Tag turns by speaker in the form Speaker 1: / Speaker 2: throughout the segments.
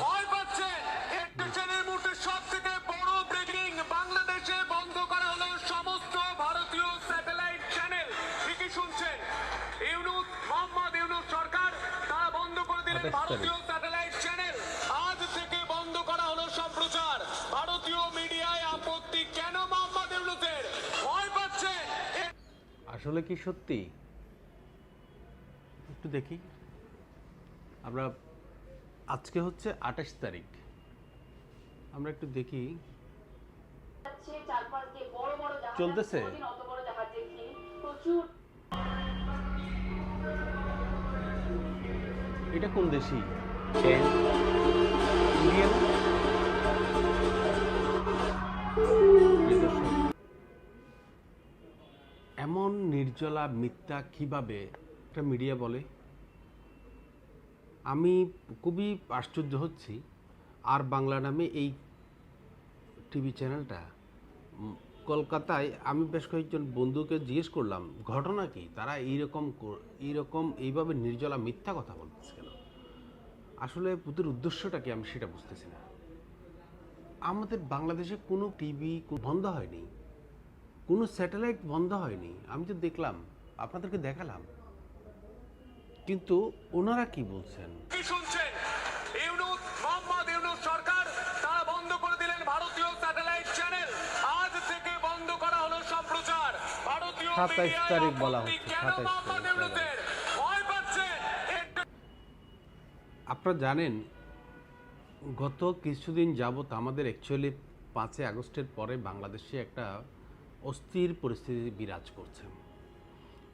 Speaker 1: ভয় পাচ্ছে এর মুহূর্তে সবথেকে বড় ব্রেকিং, বাংলাদেশে বন্ধ করা হলো সমস্ত ভারতীয় স্যাটেলাইট চ্যানেল। ঠিকই শুনছেন, মোহাম্মদ ইউনূস সরকার তারা বন্ধ করে দিলেন ভারতীয় স্যাটেলাইট চ্যানেল। আজ থেকে বন্ধ করা হলো সম্প্রচার। ভারতীয় মিডিয়ায় আপত্তি কেন মোহাম্মদ ইউনূসের? ভয় পাচ্ছে।
Speaker 2: আসলে কি সত্যি? একটু দেখি আমরা। আজকে হচ্ছে 28 তারিখ। আমরা একটু দেখি চলতেছে। এটা কোন দেশি? ইন্ডিয়ান। এমন নির্জলা মিথ্যা কিভাবে একটা মিডিয়া বলে? আমি খুবই আশ্চর্য হচ্ছি। আর বাংলা নামে এই টিভি চ্যানেলটা কলকাতায়, আমি বেশ কয়েকজন বন্ধুকে জিজ্ঞেস করলাম ঘটনা কি, তারা এইভাবে নির্জলা মিথ্যা কথা বলতেছে কেন? আসলে ওদের উদ্দেশ্যটা কি আমি সেটা বুঝতেছি না। আমাদের বাংলাদেশে কোনো টিভি বন্ধ হয়নি, কোনো স্যাটেলাইট বন্ধ হয়নি। আমি তো দেখলাম, আপনাদেরকে দেখালাম, কিন্তু ওনারা কি বলছেন?
Speaker 1: কি শুনছেন? মোহাম্মদ ইউনূস সরকার তারা বন্ধ করে দিলেন ভারতীয় স্যাটেলাইট চ্যানেল। আজ থেকে বন্ধ করা হলো সম্প্রচার। ভারতীয়
Speaker 2: 27 তারিখ বলা হচ্ছে। 27
Speaker 1: তারিখ। ভয় পাচ্ছেন।
Speaker 2: আপনারা জানেন, গত কিছুদিন যাবত আমাদের অ্যাকচুয়ালি 5 আগস্টের পরে বাংলাদেশে একটা অস্থির পরিস্থিতি বিরাজ করছে।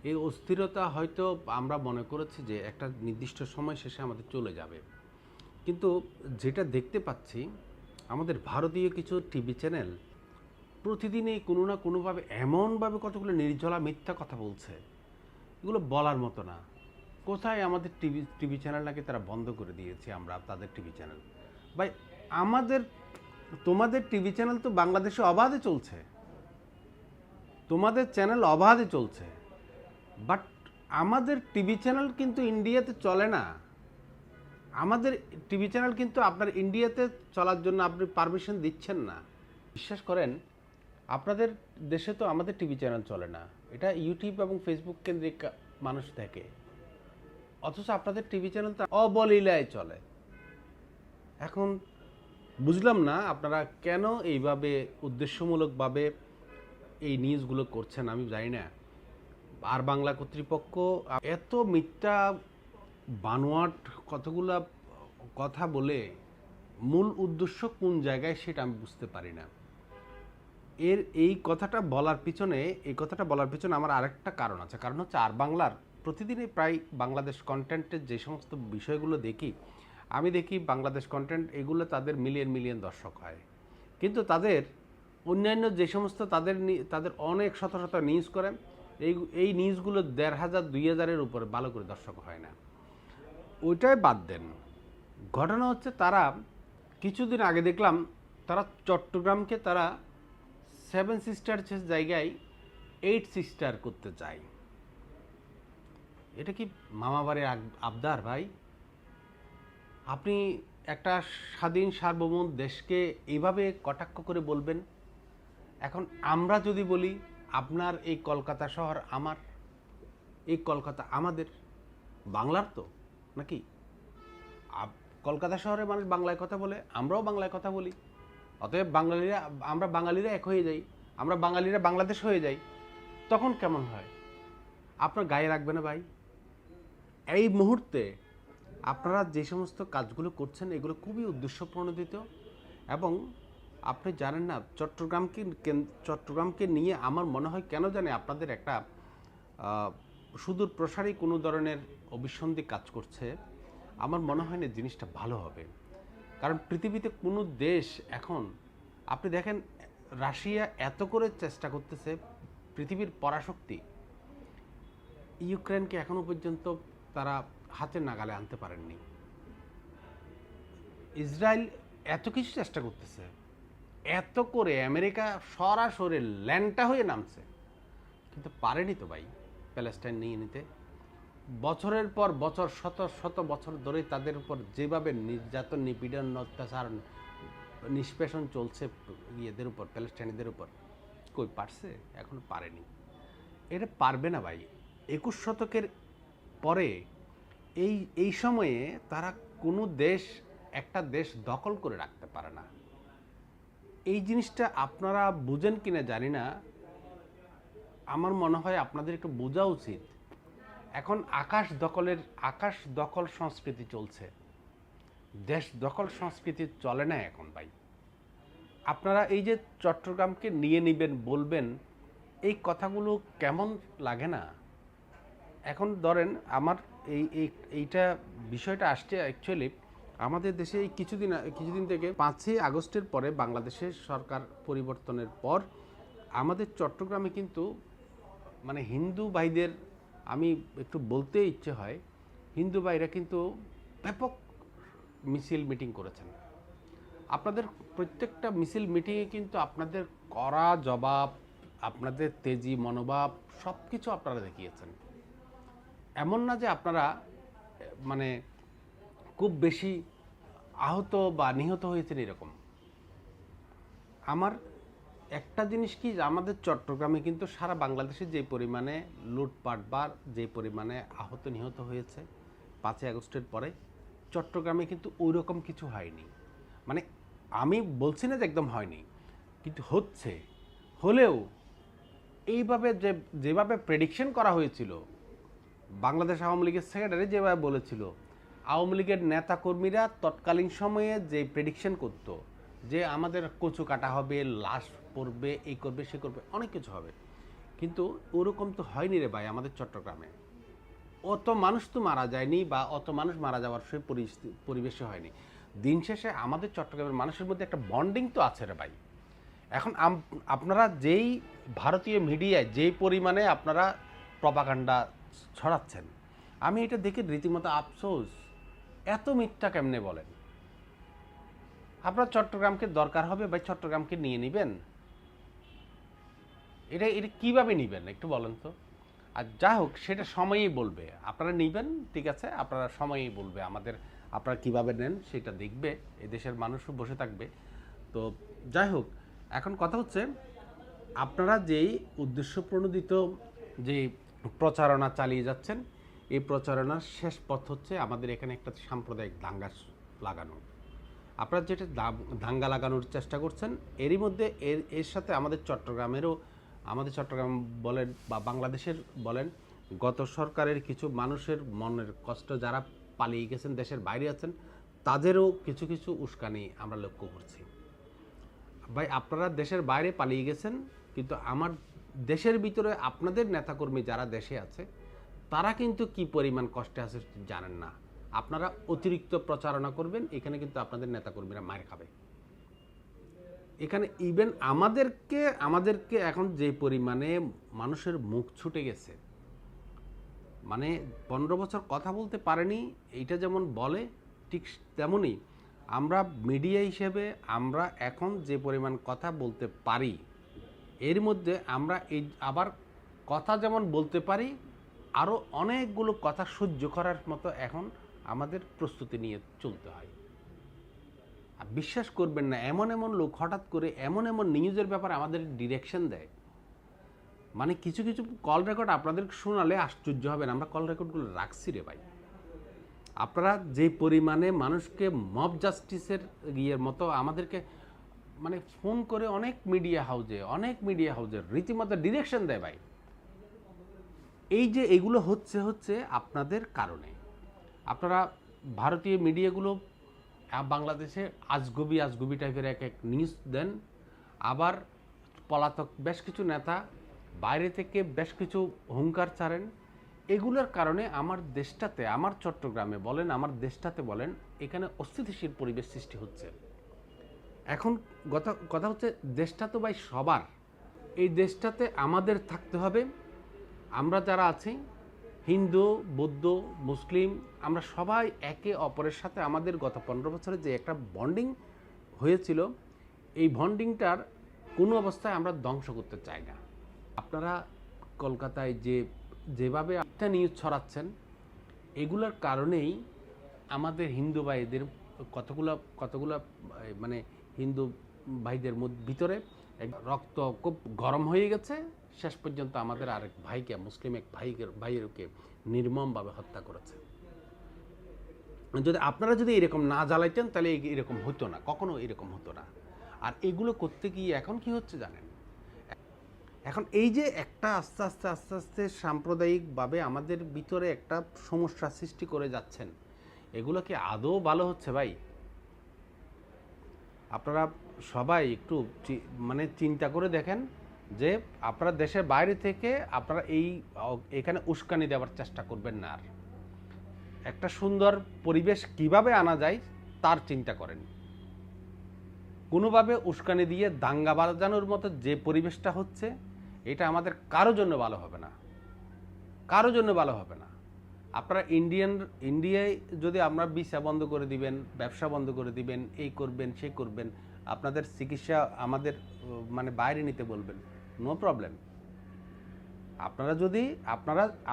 Speaker 2: এই অস্থিরতা হয়তো আমরা মনে করেছি যে একটা নির্দিষ্ট সময় শেষে আমাদের চলে যাবে, কিন্তু যেটা দেখতে পাচ্ছি, আমাদের ভারতীয় কিছু টিভি চ্যানেল প্রতিদিনই কোনো না কোনোভাবে এমনভাবে কতগুলো নির্জলা মিথ্যা কথা বলছে, এগুলো বলার মতো না। কোথায় আমাদের টিভি চ্যানেল নাকি তারা বন্ধ করে দিয়েছি আমরা তাদের টিভি চ্যানেল। ভাই, তোমাদের টিভি চ্যানেল তো বাংলাদেশে অবাধে চলছে, তোমাদের চ্যানেল অবাধে চলছে, বাট আমাদের টিভি চ্যানেল কিন্তু ইন্ডিয়াতে চলে না। আমাদের টিভি চ্যানেল কিন্তু আপনার ইন্ডিয়াতে চলার জন্য আপনি পারমিশন দিচ্ছেন না। বিশ্বাস করেন, আপনাদের দেশে তো আমাদের টিভি চ্যানেল চলে না, এটা ইউটিউব এবং ফেসবুক কেন্দ্রিক মানুষ দেখে, অথচ আপনাদের টিভি চ্যানেল তো অবলীলায় চলে। এখন বুঝলাম না আপনারা কেন এইভাবে উদ্দেশ্যমূলকভাবে এই নিউজগুলো করছেন, আমি জানি না। আর বাংলা কর্তৃপক্ষ এত মিথ্যা বানোয়াট কতগুলা কথা বলে মূল উদ্দেশ্য কোন জায়গায় সেটা আমি বুঝতে পারি না। এই কথাটা বলার পিছনে আমার আরেকটা কারণ আছে। কারণ হচ্ছে, আর বাংলার প্রতিদিনই প্রায় বাংলাদেশ কন্টেন্টের যে সমস্ত বিষয়গুলো দেখি, আমি দেখি বাংলাদেশ কন্টেন্ট এগুলো তাদের মিলিয়ন দর্শক হয়, কিন্তু তাদের অন্যান্য যে সমস্ত তাদের অনেক শত নিউজ করে, এই নিউজগুলো 1,500 2,000-এর উপরে ভালো করে দর্শক হয় না। ওইটাই বাদ দেন। ঘটনা হচ্ছে, তারা কিছুদিন আগে দেখলাম তারা চট্টগ্রামকে তারা 7 সিস্টার্সের জায়গায় 8 সিস্টার করতে চায়। এটা কি মামাবাড়ির আবদার ভাই? আপনি একটা স্বাধীন সার্বভৌম দেশকে এইভাবে কটাক্ষ করে বলবেন? এখন আমরা যদি বলি, আপনার এই কলকাতা শহর আমার, এই কলকাতা আমাদের, বাংলার তো নাকি? কলকাতা শহরে মানুষ বাংলায় কথা বলে, আমরাও বাংলায় কথা বলি, অতএব আমরা বাঙালিরা এক হয়ে যাই, আমরা বাঙালিরা বাংলাদেশ হয়ে যাই, তখন কেমন হয়? আপনার গায়ে রাখবে না ভাই? এই মুহূর্তে আপনারা যে সমস্ত কাজগুলো করছেন এগুলো খুবই উদ্দেশ্যপ্রণোদিত, এবং আপনি জানেন না, চট্টগ্রামকে নিয়ে আমার মনে হয় কেন জানে আপনাদের একটা সুদূর প্রসারী কোনো ধরনের অভিসন্ধি কাজ করছে। আমার মনে হয় না জিনিসটা ভালো হবে, কারণ পৃথিবীতে কোনো দেশ এখন, আপনি দেখেন, রাশিয়া এত করে চেষ্টা করতেছে, পৃথিবীর পরাশক্তি, ইউক্রেনকে এখনো পর্যন্ত তারা হাতের নাগালে আনতে পারেননি। ইসরায়েল এত কিছু চেষ্টা করতেছে, এত করে আমেরিকা সরাসরি ল্যান্ডটা হয়ে নামছে, কিন্তু পারেনি তো ভাই প্যালেস্টাইন নিয়ে নিতে। বছরের পর বছর শত শত বছর ধরে তাদের উপর যেভাবে নির্যাতন নিপীড়ন অত্যাচার নিষ্পেষণ চলছে ইয়েদের উপর, প্যালেস্টাইনিদের উপর, কই পারছে? এখন পারেনি। এটা পারবে না ভাই। 21 শতকের পরে এই এই সময়ে তারা কোনো দেশ, একটা দেশ দখল করে রাখতে পারে না। এই জিনিসটা আপনারা বুঝেন কিনা জানি না, আমার মনে হয় আপনাদের একটু বোঝা উচিত। এখন আকাশ দখল সংস্কৃতি চলছে, দেশ দখল সংস্কৃতি চলে না এখন ভাই। আপনারা এই যে চট্টগ্রামকে নিয়ে নেবেন বলবেন, এই কথাগুলো কেমন লাগে না? এখন ধরেন আমার এইটা বিষয়টা আসছে অ্যাকচুয়ালি আমাদের দেশে এই কিছুদিন থেকে 5ই আগস্টের পরে বাংলাদেশের সরকার পরিবর্তনের পর আমাদের চট্টগ্রামে কিন্তু মানে হিন্দু ভাইদের, আমি একটু বলতে ইচ্ছে হয়, হিন্দু ভাইরা কিন্তু ব্যাপক মিছিল মিটিং করেছেন। আপনাদের প্রত্যেকটা মিছিল মিটিংয়ে কিন্তু আপনাদের কড়া জবাব, আপনাদের তেজি মনোভাব সব কিছু আপনারা দেখিয়েছেন। এমন না যে আপনারা মানে খুব বেশি আহত বা নিহত হয়েছেন এরকম। আমার একটা জিনিস কি, আমাদের চট্টগ্রামে কিন্তু সারা বাংলাদেশে যে পরিমাণে লুটপাট বা যে পরিমাণে আহত নিহত হয়েছে 5ই আগস্টের পরে, চট্টগ্রামে কিন্তু ওই রকম কিছু হয়নি। মানে আমি বলছি না যে একদম হয়নি, কিন্তু হচ্ছে। হলেও এইভাবে যেভাবে প্রেডিকশন করা হয়েছিল, বাংলাদেশ আওয়ামী লীগের সেক্রেটারি যেভাবে বলেছিল, আওয়ামী লীগের নেতাকর্মীরা তৎকালীন সময়ে যে প্রেডিকশন করত যে আমাদের কচু কাটা হবে, লাশ পড়বে, এই করবে সে করবে, অনেক কিছু হবে, কিন্তু ওরকম তো হয়নি রে ভাই। আমাদের চট্টগ্রামে অত মানুষ তো মারা যায়নি, বা অত মানুষ মারা যাওয়ার সেই পরিবেশে হয়নি। দিন শেষে আমাদের চট্টগ্রামের মানুষের মধ্যে একটা বন্ডিং তো আছে রে ভাই। এখন আপনারা যেই ভারতীয় মিডিয়ায় যেই পরিমাণে আপনারা প্রপাগান্ডা ছড়াচ্ছেন, আমি এটা দেখে রীতিমতো আফসোস, এত মিথ্যা কেমনে বলেন? আপনার চট্টগ্রামকে দরকার হবে ভাই, চট্টগ্রামকে নিয়ে নেবেন, এটা এটা কীভাবে নেবেন একটু বলেন তো। আর যা হোক সেটা সময়ই বলবে, আপনারা নেবেন ঠিক আছে, আপনারা সময়ই বলবে আমাদের, আপনারা কীভাবে নেন সেটা দেখবে, এই দেশের মানুষও বসে থাকবে। তো যাই হোক, এখন কথা হচ্ছে আপনারা যেই উদ্দেশ্যপ্রণোদিত যে প্রচারণা চালিয়ে যাচ্ছেন, এই প্রচারণার শেষ পথ হচ্ছে আমাদের এখানে একটা সাম্প্রদায়িক দাঙ্গা লাগানো। আপনারা যেটা দাঙ্গা লাগানোর চেষ্টা করছেন, এরই মধ্যে এর সাথে আমাদের চট্টগ্রাম বলেন বা বাংলাদেশের বলেন, গত সরকারের কিছু মানুষের মনের কষ্ট, যারা পালিয়ে গেছেন, দেশের বাইরে আছেন, তাদেরও কিছু কিছু উস্কানি আমরা লক্ষ্য করছি। ভাই আপনারা দেশের বাইরে পালিয়ে গেছেন, কিন্তু আমার দেশের ভিতরে আপনাদের নেতাকর্মী যারা দেশে আছে, তারা কিন্তু কি পরিমাণ কষ্টে আছে জানেন না। আপনারা অতিরিক্ত প্রচারণা করবেন, এখানে কিন্তু আপনাদের নেতাকর্মীরা মার খাবে। এখানে ইভেন আমাদেরকে এখন যে পরিমাণে মানুষের মুখ ছুটে গেছে, মানে 15 বছর কথা বলতে পারেনি, এইটা যেমন বলে ঠিক তেমনই আমরা মিডিয়া হিসেবে আমরা এখন যে পরিমাণ কথা বলতে পারি, এর মধ্যে আমরা এই আবার কথা যেমন বলতে পারি, আরও অনেকগুলো কথা সহ্য করার মতো এখন আমাদের প্রস্তুতি নিয়ে চলতে হয়। আর বিশ্বাস করবেন না, এমন এমন লোক হঠাৎ করে এমন এমন নিউজের ব্যাপারে আমাদের ডিরেকশন দেয়, মানে কিছু কিছু কল রেকর্ড আপনাদের শোনালে আশ্চর্য হবেন, আমরা কল রেকর্ডগুলো রাখছি রে ভাই। আপনারা যে পরিমাণে মানুষকে মব জাস্টিসের ইয়ের মতো আমাদেরকে মানে ফোন করে অনেক মিডিয়া হাউজে রীতিমতো ডিরেকশন দেয় ভাই। এই যে এগুলো হচ্ছে আপনাদের কারণে। আপনারা ভারতীয় মিডিয়াগুলো বাংলাদেশে আজগুবি টাইপের এক এক নিউজ দেন, আবার পলাতক বেশ কিছু নেতা বাইরে থেকে বেশ কিছু হুঙ্কার ছাড়েন। এগুলোর কারণে আমার দেশটাতে, আমার চট্টগ্রামে বলেন, আমার দেশটাতে বলেন, এখানে অস্থিতিশীল পরিবেশ সৃষ্টি হচ্ছে। এখন কথা হচ্ছে, দেশটা তো ভাই সবার, এই দেশটাতে আমাদের থাকতে হবে। আমরা যারা আছি, হিন্দু, বৌদ্ধ, মুসলিম, আমরা সবাই একে অপরের সাথে আমাদের গত 15 বছরে যে একটা বন্ডিং হয়েছিল, এই বন্ডিংটার কোনো অবস্থায় আমরা ধ্বংস করতে চাই না। আপনারা কলকাতায় যেভাবে একটা নিউজ ছড়াচ্ছেন, এগুলোর কারণেই আমাদের হিন্দু ভাইদের কতগুলা মানে হিন্দু ভাইদের ভিতরে রক্ত খুব গরম হয়ে গেছে। শেষ পর্যন্ত আমাদের আরেক ভাইকে, মুসলিম এক ভাইকে নির্মমভাবে হত্যা করেছে। আপনারা যদি এরকম না জ্বালাইতেন তাহলে এরকম হতো না, কখনো এরকম হতো না। আর এগুলো করতে গিয়ে এখন কি হচ্ছে জানেন, এখন এই যে একটা আস্তে আস্তে সাম্প্রদায়িকভাবে আমাদের ভিতরে একটা সমস্যা সৃষ্টি করে যাচ্ছেন, এগুলো কি আদৌ ভালো হচ্ছে ভাই? আপনারা সবাই একটু মানে চিন্তা করে দেখেন যে আপনারা দেশের বাইরে থেকে আপনারা এখানে উস্কানি দেওয়ার চেষ্টা করবেন না। আর একটা সুন্দর পরিবেশ কিভাবে আনা যায় তার চিন্তা করেন। কোনোভাবে উস্কানি দিয়ে দাঙ্গা বাজানোর মতো যে পরিবেশটা হচ্ছে, এটা আমাদের কারো জন্য ভালো হবে না, কারো জন্য ভালো হবে না। আপনারা ইন্ডিয়ায় যদি আমরা ভিসা বন্ধ করে দিবেন, ব্যবসা বন্ধ করে দিবেন, এই করবেন সেই করবেন, আপনাদের চিকিৎসা আমাদের মানে বাইরে নিতে বলবেন, নো প্রবলেম।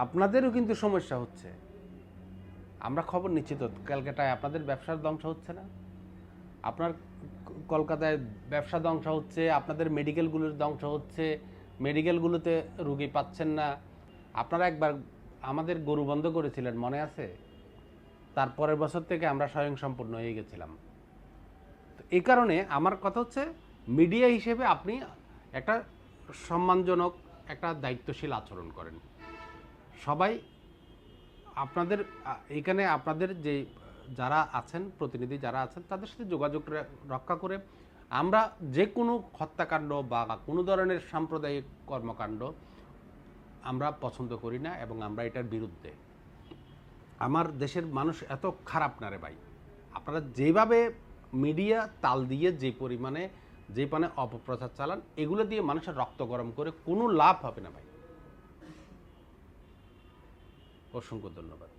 Speaker 2: আপনাদেরও কিন্তু সমস্যা হচ্ছে। আমরা খবর নিচ্ছি তো, ক্যালকাটায় আপনাদের ব্যবসার ধ্বংস হচ্ছে না? আপনার কলকাতায় ব্যবসা ধ্বংস হচ্ছে, আপনাদের মেডিকেলগুলোর ধ্বংস হচ্ছে, মেডিকেলগুলোতে রুগী পাচ্ছেন না। আপনারা একবার আমাদের গরু বন্ধ করেছিলেন, মনে আছে? তারপরের বছর থেকে আমরা স্বয়ংসম্পূর্ণ হয়ে গেছিলাম। তো এই কারণে আমার কথা হচ্ছে, মিডিয়া হিসেবে আপনি একটা সম্মানজনক, একটা দায়িত্বশীল আচরণ করেন। সবাই আপনাদের এখানে আপনাদের যে যারা আছেন, প্রতিনিধি যারা আছেন, তাদের সাথে যোগাযোগ রক্ষা করে আমরা যে কোনো হত্যাকাণ্ড বা কোনো ধরনের সাম্প্রদায়িক কর্মকাণ্ড আমরা পছন্দ করি না, এবং আমরা এটার বিরুদ্ধে। আমার দেশের মানুষ এত খারাপ না রে ভাই। আপনারা যেভাবে মিডিয়া তাল দিয়ে যে পরিমাণে অপপ্রচার চালান, এগুলো দিয়ে মানুষের রক্ত গরম করে কোনো লাভ হবে না ভাই। অসংখ্য ধন্যবাদ।